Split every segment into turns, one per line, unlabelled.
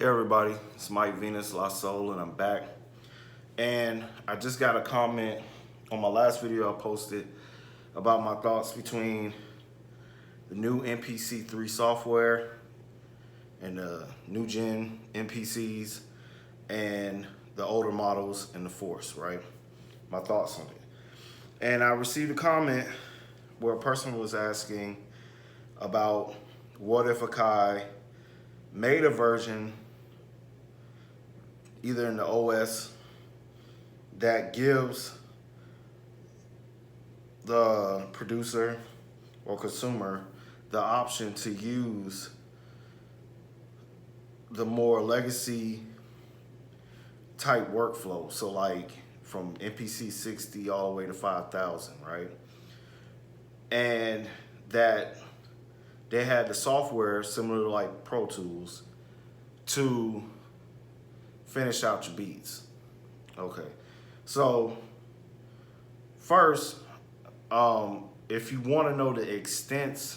Hey everybody, it's Mike Venus La Soul and I'm back. And I just got a comment on my last video I posted about my thoughts between the new MPC3 software and the new gen MPCs and the older models and the Force, right? My thoughts on it. And I received a comment where a person was asking about what if Akai made a version either in the OS that gives the producer or consumer the option to use the more legacy type workflow. So like from MPC 60 all the way to 5,000, right? And that they had the software similar to like Pro Tools to finish out your beats. Okay, so first, if you want to know the extent,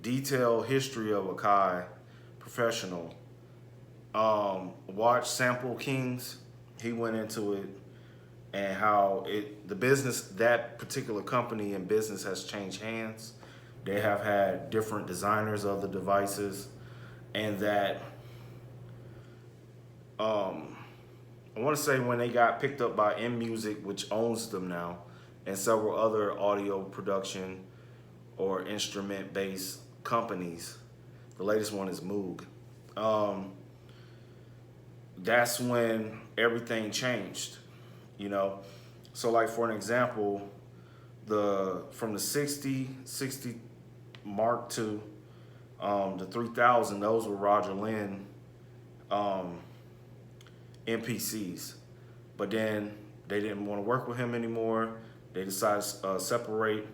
detailed history of Akai Professional, watch Sample Kings. He went into it and how the business, that particular company and business has changed hands. They have had different designers of the devices, and that I want to say when they got picked up by M-Music, which owns them now, and several other audio production or instrument-based companies. The latest one is Moog. That's when everything changed, you know? So like for an example, from the 60 Mark II, the 3000, those were Roger Lynn MPCs. But then they didn't want to work with him anymore. They decided to separate.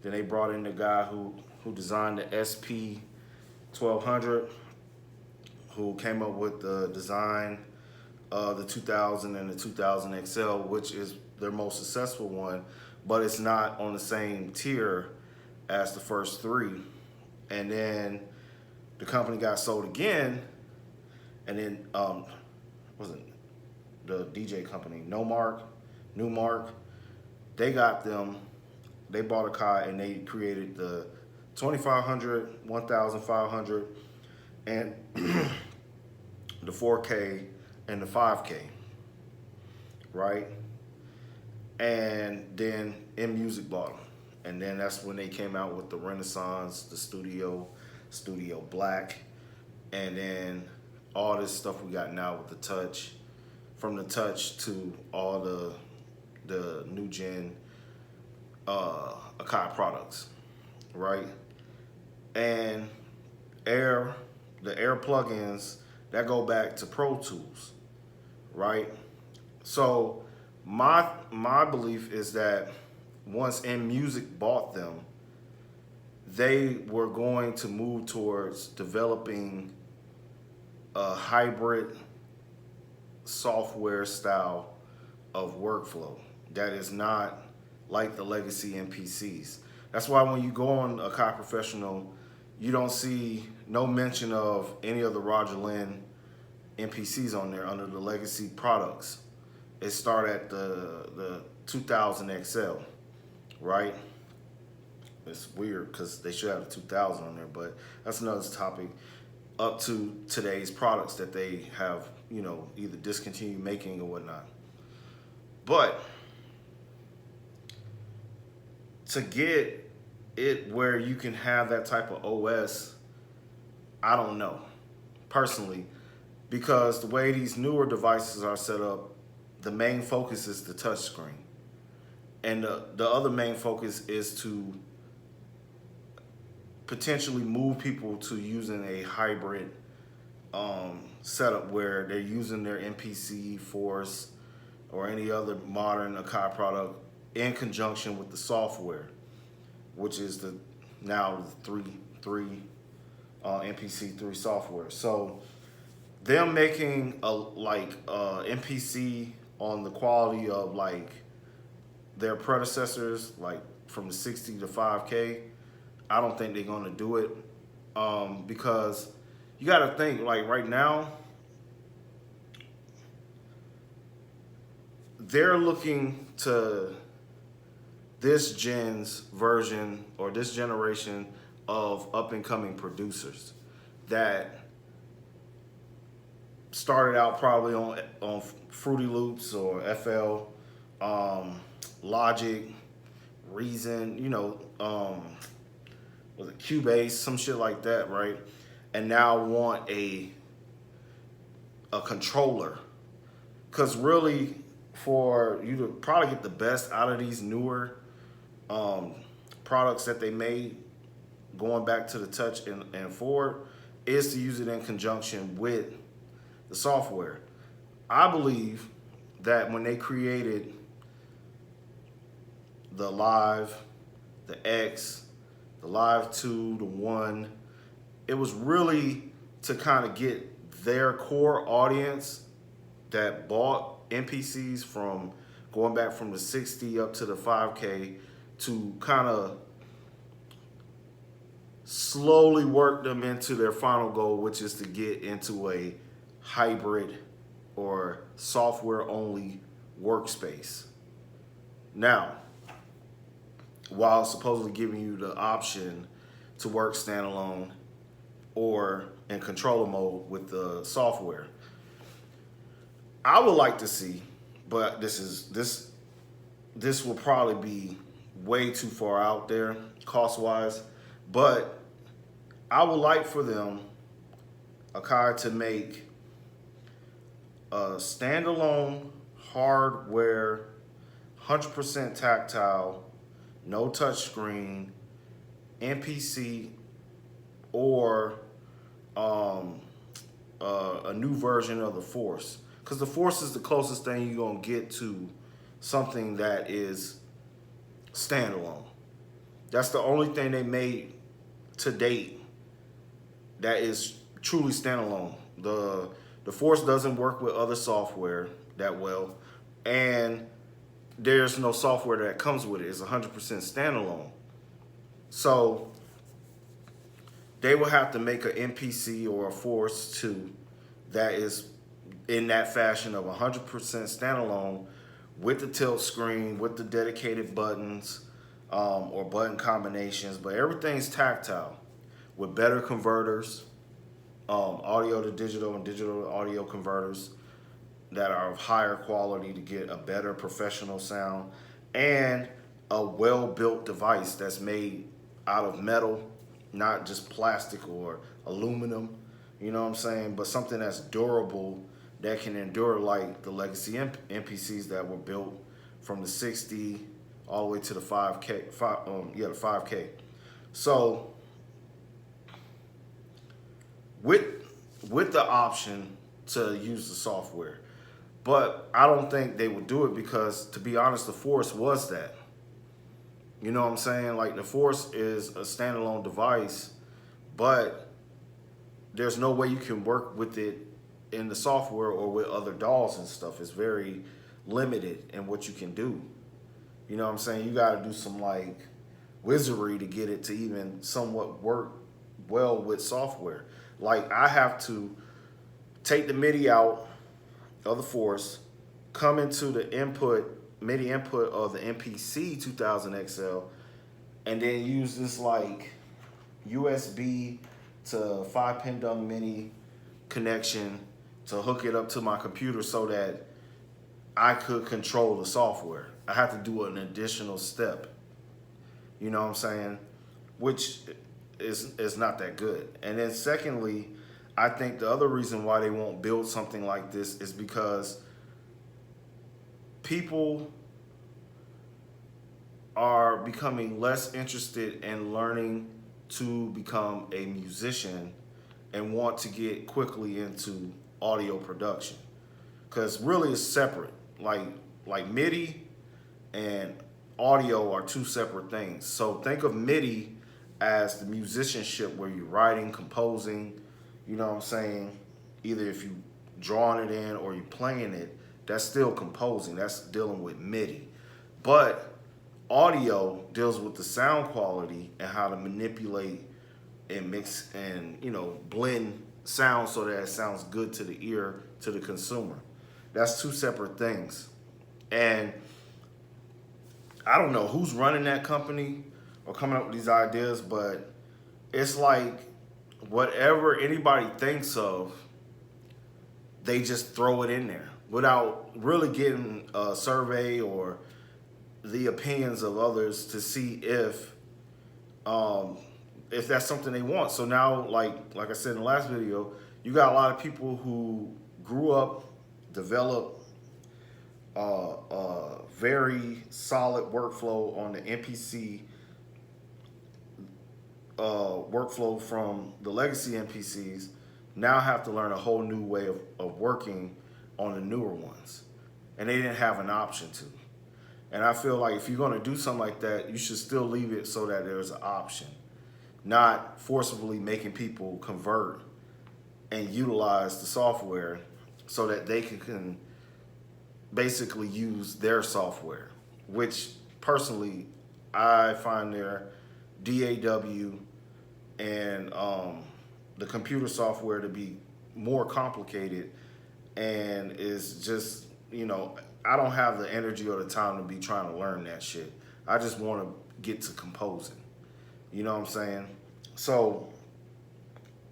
Then they brought in the guy who designed the SP 1200, who came up with the design of the 2000 and the 2000 XL, which is their most successful one, but it's not on the same tier as the first three. And then the company got sold again, and then wasn't the DJ company, Newmark, they got them, they bought Akai and they created the 2500, 1500, and the 4K and the 5K, right? And then M-Music bought them. And then that's when they came out with the Renaissance, the Studio Black, and then all this stuff we got now with the Touch, from the Touch to all the new gen Akai products, right? And the Air plugins that go back to Pro Tools, right? So my belief is that once M-Music bought them, they were going to move towards developing a hybrid software style of workflow that is not like the legacy MPCs. That's why when you go on Akai Professional, you don't see no mention of any of the Roger Lynn MPCs on there under the legacy products. It started at the 2000 XL, right? It's weird because they should have the 2000 on there, but that's another topic. Up to today's products that they have, you know, either discontinued making or whatnot. But to get it where you can have that type of OS, I don't know, personally, because the way these newer devices are set up, the main focus is the touch screen. And the other main focus is to potentially move people to using a hybrid setup where they're using their MPC Force or any other modern Akai product in conjunction with the software, which is now the three MPC3 software. So them making a MPC on the quality of like their predecessors, like from the 60 to 5K, I don't think they're gonna do it because you got to think, like right now, they're looking to this gen's version or this generation of up and coming producers that started out probably on Fruity Loops or FL, Logic, Reason, was it Cubase, some shit like that, right? And now want a controller, because really, for you to probably get the best out of these newer products that they made, going back to the touch and forward, is to use it in conjunction with the software. I believe that when they created the Live, the X, the Live 2, the 1, it was really to kind of get their core audience that bought MPCs from going back from the 60 up to the 5K to kind of slowly work them into their final goal, which is to get into a hybrid or software only workspace. Now, while supposedly giving you the option to work standalone or in controller mode with the software, I would like to see, but this will probably be way too far out there cost wise, but I would like for them, Akai, to make a standalone hardware, 100% tactile, no touch screen, MPC, or a new version of the Force. Because the Force is the closest thing you're going to get to something that is standalone. That's the only thing they made to date that is truly standalone. The Force doesn't work with other software that well, and there's no software that comes with it. It's 100% standalone. So they will have to make an MPC or a Force 2 that is in that fashion of 100% standalone with the tilt screen, with the dedicated buttons or button combinations, but everything's tactile with better converters, audio to digital and digital to audio converters that are of higher quality to get a better professional sound, and a well-built device that's made out of metal, not just plastic or aluminum, you know what I'm saying, but something that's durable, that can endure like the legacy MPCs that were built from the 60 all the way to the 5K, the 5K. So with the option to use the software, but I don't think they would do it because, to be honest, the Force was that. You know what I'm saying? Like, the Force is a standalone device, but there's no way you can work with it in the software or with other DAWs and stuff. It's very limited in what you can do. You know what I'm saying? You got to do some like wizardry to get it to even somewhat work well with software. Like, I have to take the MIDI out of the Force, come into the MIDI input of the MPC 2000 XL, and then use this like USB to 5-pin dung mini connection to hook it up to my computer so that I could control the software. I have to do an additional step. You know what I'm saying? Which is not that good. And then secondly, I think the other reason why they won't build something like this is because people are becoming less interested in learning to become a musician and want to get quickly into audio production. Because really it's separate. Like MIDI and audio are two separate things. So think of MIDI as the musicianship where you're writing, composing, you know what I'm saying? Either if you drawing it in or you playing it, that's still composing. That's dealing with MIDI. But audio deals with the sound quality and how to manipulate and mix and, blend sound so that it sounds good to the ear, to the consumer. That's two separate things. And I don't know who's running that company or coming up with these ideas, but it's like whatever anybody thinks of, they just throw it in there without really getting a survey or the opinions of others to see if that's something they want. So now, like I said in the last video, you got a lot of people who grew up, developed a very solid workflow on the MPC workflow from the legacy MPCs, now have to learn a whole new way of working on the newer ones. And they didn't have an option to. And I feel like if you're going to do something like that, you should still leave it so that there's an option, not forcibly making people convert and utilize the software so that they can basically use their software, which personally I find their DAW and the computer software to be more complicated, and is just, I don't have the energy or the time to be trying to learn that shit. I just want to get to composing. You know what I'm saying? So,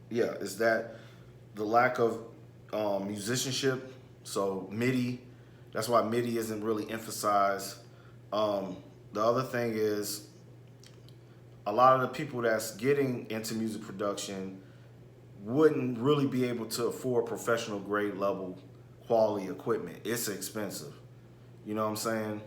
yeah, it's that the lack of musicianship. So MIDI, that's why MIDI isn't really emphasized. The other thing is a lot of the people that's getting into music production wouldn't really be able to afford professional grade level quality equipment. It's expensive. You know what I'm saying?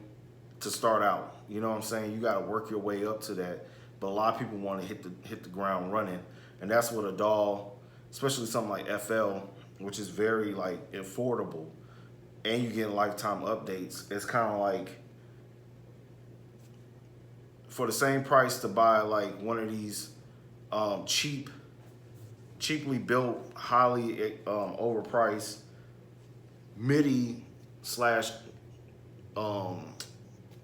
To start out. You know what I'm saying? You got to work your way up to that. But a lot of people want to hit the ground running. And that's what a DAW, especially something like FL, which is very like affordable, and you get lifetime updates. It's kind of like for the same price to buy like one of these cheaply built, highly overpriced MIDI slash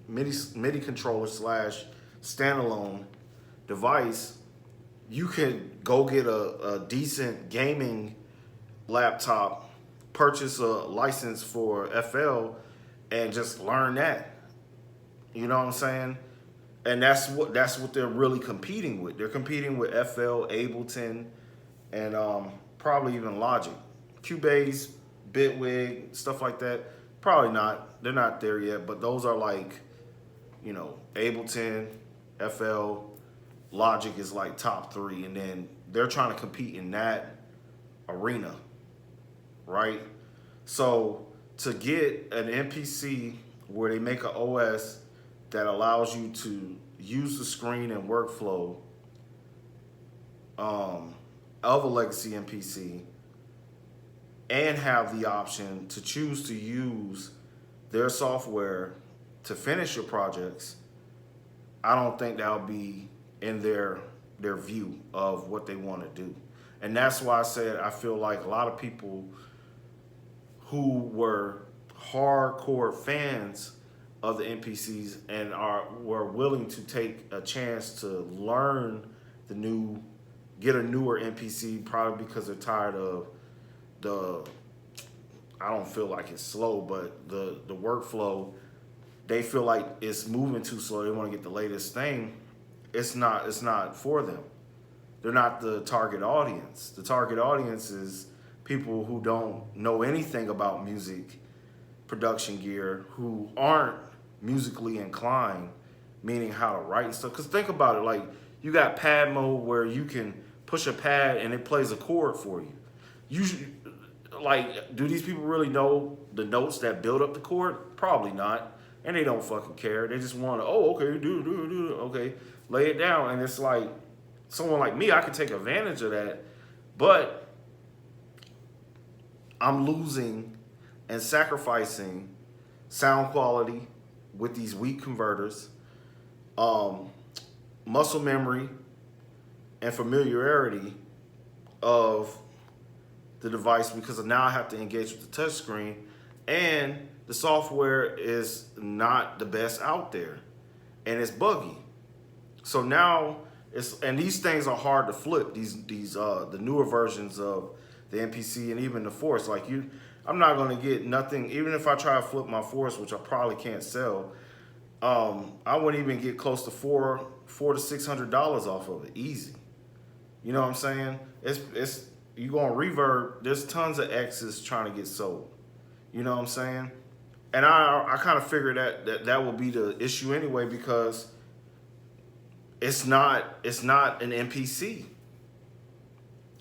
MIDI controller slash standalone device, you could go get a decent gaming laptop, purchase a license for FL, and just learn that. You know what I'm saying? And that's what they're really competing with. They're competing with FL, Ableton, and probably even Logic. Cubase, Bitwig, stuff like that. Probably not. They're not there yet, but those are like, Ableton, FL, Logic is like top 3, and then they're trying to compete in that arena, right? So to get an MPC where they make an OS that allows you to use the screen and workflow of a legacy MPC and have the option to choose to use their software to finish your projects, I don't think that'll be in their view of what they want to do. And that's why I said I feel like a lot of people who were hardcore fans of the NPCs and were willing to take a chance to learn get a newer NPC, probably because they're tired of I don't feel like it's slow, but the workflow, they feel like it's moving too slow. They want to get the latest thing. It's not for them. They're not the target audience. The target audience is people who don't know anything about music production gear, who aren't musically inclined, meaning how to write and stuff. Because think about it, like you got pad mode where you can push a pad and it plays a chord for you. Like, do these people really know the notes that build up the chord? Probably not. And they don't fucking care. They just want to, okay, okay, lay it down. And it's like, someone like me, I could take advantage of that, but I'm losing and sacrificing sound quality with these weak converters, muscle memory, and familiarity of the device, because now I have to engage with the touchscreen, and the software is not the best out there, and it's buggy. So now and these things are hard to flip. The newer versions of the the MPC and even the Force. Like I'm not gonna get nothing. Even if I try to flip my Force, which I probably can't sell, I wouldn't even get close to $400 to $600 off of it, easy. You know what I'm saying? It's you going reverb. There's tons of X's trying to get sold. You know what I'm saying? And I kind of figured that will be the issue anyway, because it's not an MPC.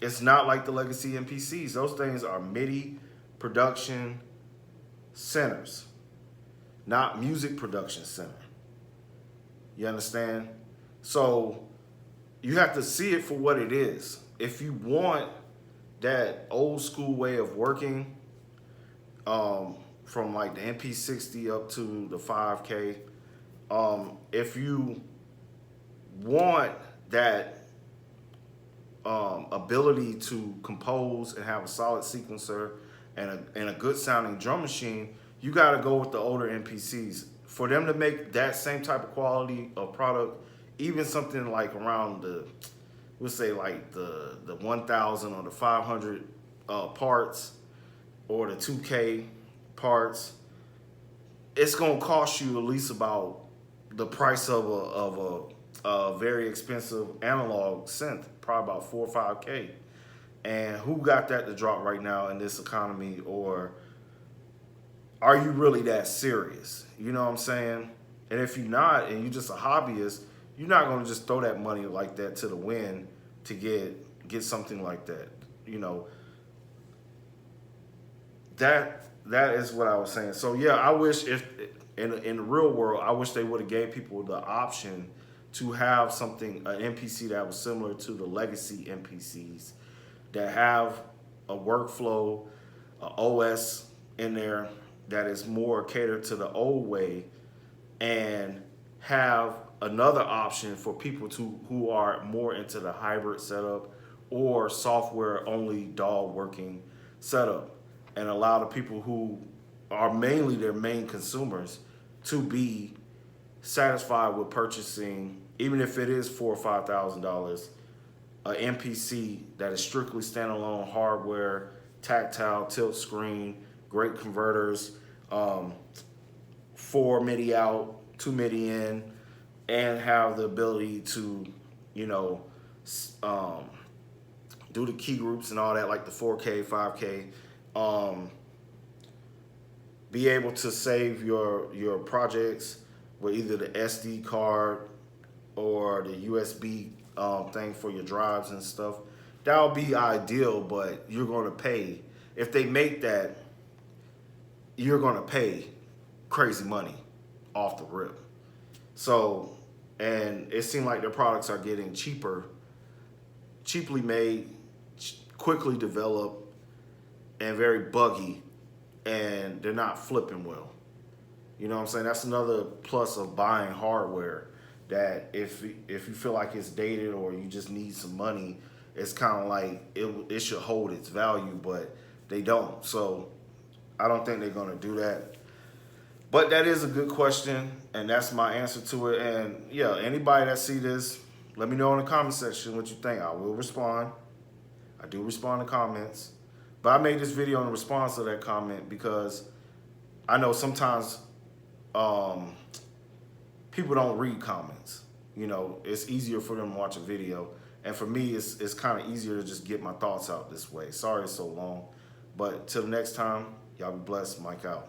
It's not like the legacy MPCs. Those things are MIDI production centers, not music production center. You understand? So you have to see it for what it is. If you want that old school way of working, from like the MP60 up to the 5K, if you want that ability to compose and have a solid sequencer and a good sounding drum machine, you got to go with the older MPCs. For them to make that same type of quality of product, even something like around the, we'll say like the 1,000 or the 500 parts, or the 2K parts, it's gonna cost you at least about the price of a very expensive analog synth, probably about 4 or 5K. And who got that to drop right now in this economy? Or are you really that serious? You know what I'm saying? And if you're not, and you're just a hobbyist, you're not gonna just throw that money like that to the wind to get something like that. You know, that is what I was saying. So yeah, I wish if in the real world, I wish they would have gave people the option to have something, an MPC that was similar to the legacy MPCs, that have a workflow, a OS in there that is more catered to the old way, and have another option for people who are more into the hybrid setup or software only DAW working setup, and allow the people who are mainly their main consumers to be satisfied with purchasing, even if it is $4,000 or $5,000, an MPC that is strictly standalone hardware, tactile, tilt screen, great converters, 4 MIDI out, 2 MIDI in, and have the ability to, you know, do the key groups and all that, like the 4K, 5K. Be able to save your projects with either the SD card or the USB thing for your drives and stuff. That would be ideal, but you're going to pay. If they make that, you're going to pay crazy money off the rip. So, and it seems like their products are getting cheaper, cheaply made, quickly developed, and very buggy, and they're not flipping well. You know what I'm saying? That's another plus of buying hardware, that if you feel like it's dated or you just need some money, it's kind of like it should hold its value, but they don't. So I don't think they're going to do that. But that is a good question, and that's my answer to it. And yeah, anybody that see this, let me know in the comment section what you think. I will respond. I do respond to comments. But I made this video in response to that comment because I know sometimes people don't read comments. You know, it's easier for them to watch a video. And for me, it's kind of easier to just get my thoughts out this way. Sorry it's so long. But till next time, y'all be blessed. Mike out.